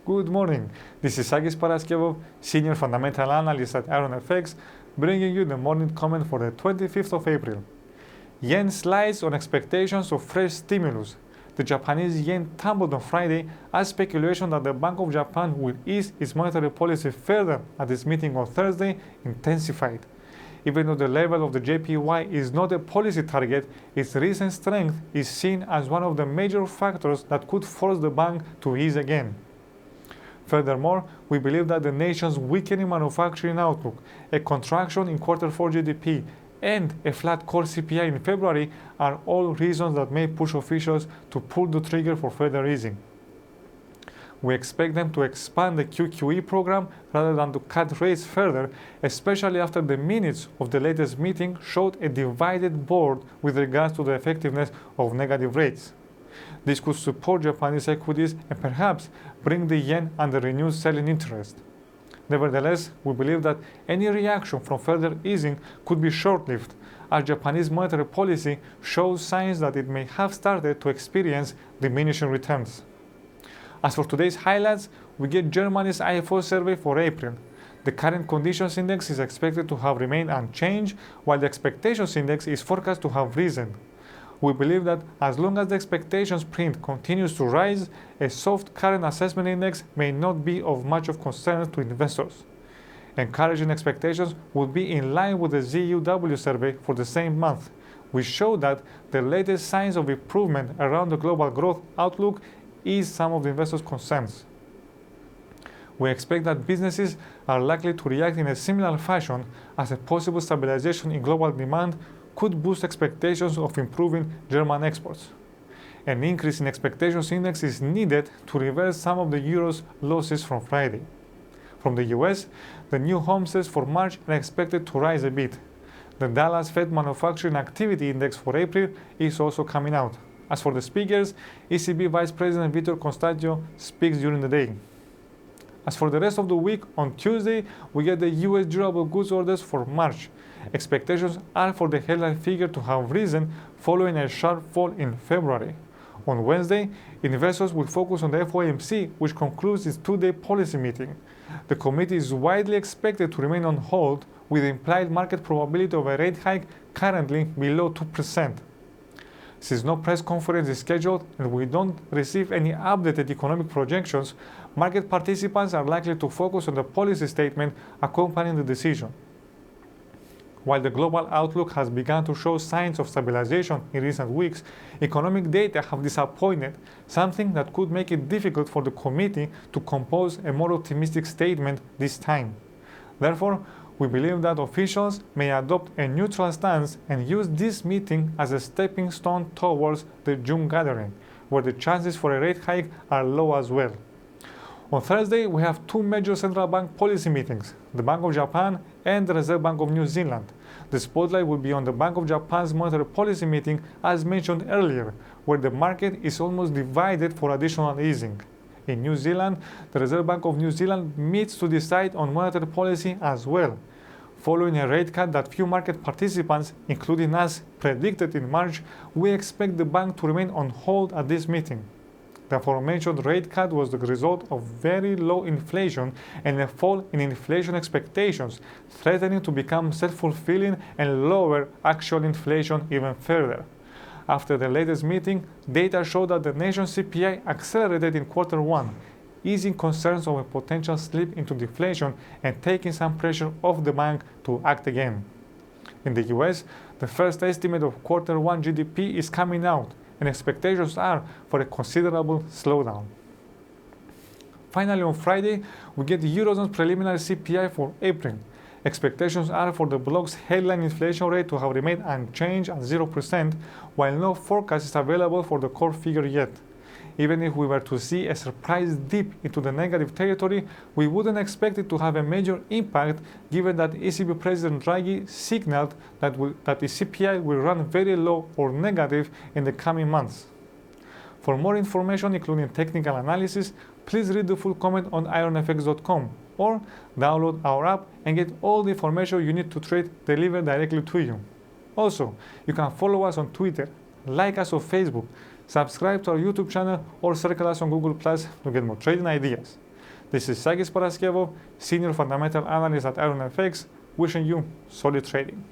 Good morning, this is Sakis Paraskevov, Senior Fundamental Analyst at IronFX, bringing you the morning comment for the 25th of April. Yen slides on expectations of fresh stimulus. The Japanese yen tumbled on Friday as speculation that the Bank of Japan will ease its monetary policy further at its meeting on Thursday intensified. Even though the level of the JPY is not a policy target, its recent strength is seen as one of the major factors that could force the bank to ease again. Furthermore, we believe that the nation's weakening manufacturing outlook, a contraction in Q4 GDP, and a flat core CPI in February are all reasons that may push officials to pull the trigger for further easing. We expect them to expand the QQE program rather than to cut rates further, especially after the minutes of the latest meeting showed a divided board with regards to the effectiveness of negative rates. This could support Japanese equities and perhaps bring the yen under renewed selling interest. Nevertheless, we believe that any reaction from further easing could be short-lived, as Japanese monetary policy shows signs that it may have started to experience diminishing returns. As for today's highlights, we get Germany's IFO survey for April. The current conditions index is expected to have remained unchanged, while the expectations index is forecast to have risen. We believe that as long as the expectations print continues to rise, a soft current assessment index may not be of much of concern to investors. Encouraging expectations would be in line with the ZUW survey for the same month, which showed that the latest signs of improvement around the global growth outlook ease some of the investors' concerns. We expect that businesses are likely to react in a similar fashion, as a possible stabilization in global demand could boost expectations of improving German exports. An increase in expectations index is needed to reverse some of the euro's losses from Friday. From the US, the new home sales for March are expected to rise a bit. The Dallas Fed Manufacturing Activity Index for April is also coming out. As for the speakers, ECB Vice President Vitor Constancio speaks during the day. As for the rest of the week, on Tuesday, we get the US durable goods orders for March. Expectations are for the headline figure to have risen following a sharp fall in February. On Wednesday, investors will focus on the FOMC, which concludes its two-day policy meeting. The committee is widely expected to remain on hold, with the implied market probability of a rate hike currently below 2%. Since no press conference is scheduled and we don't receive any updated economic projections, market participants are likely to focus on the policy statement accompanying the decision. While the global outlook has begun to show signs of stabilization in recent weeks, economic data have disappointed, something that could make it difficult for the committee to compose a more optimistic statement this time. Therefore, we believe that officials may adopt a neutral stance and use this meeting as a stepping stone towards the June gathering, where the chances for a rate hike are low as well. On Thursday, we have two major central bank policy meetings, the Bank of Japan and the Reserve Bank of New Zealand. The spotlight will be on the Bank of Japan's monetary policy meeting, as mentioned earlier, where the market is almost divided for additional easing. In New Zealand, the Reserve Bank of New Zealand meets to decide on monetary policy as well. Following a rate cut that few market participants, including us, predicted in March, we expect the bank to remain on hold at this meeting. The aforementioned rate cut was the result of very low inflation and a fall in inflation expectations, threatening to become self-fulfilling and lower actual inflation even further. After the latest meeting, data showed that the nation's CPI accelerated in Q1, easing concerns of a potential slip into deflation and taking some pressure off the bank to act again. In the US, the first estimate of Q1 GDP is coming out, and expectations are for a considerable slowdown. Finally, on Friday, we get the Eurozone's preliminary CPI for April. Expectations are for the bloc's headline inflation rate to have remained unchanged at 0%, while no forecast is available for the core figure yet. Even if we were to see a surprise dip into the negative territory, we wouldn't expect it to have a major impact, given that ECB President Draghi signaled that the CPI will run very low or negative in the coming months. For more information, including technical analysis, please read the full comment on IronFX.com or download our app and get all the information you need to trade delivered directly to you. Also, you can follow us on Twitter, like us on Facebook, subscribe to our YouTube channel, or circle us on Google Plus to get more trading ideas. This is Sakis Paraskevov, Senior Fundamental Analyst at IronFX, wishing you solid trading.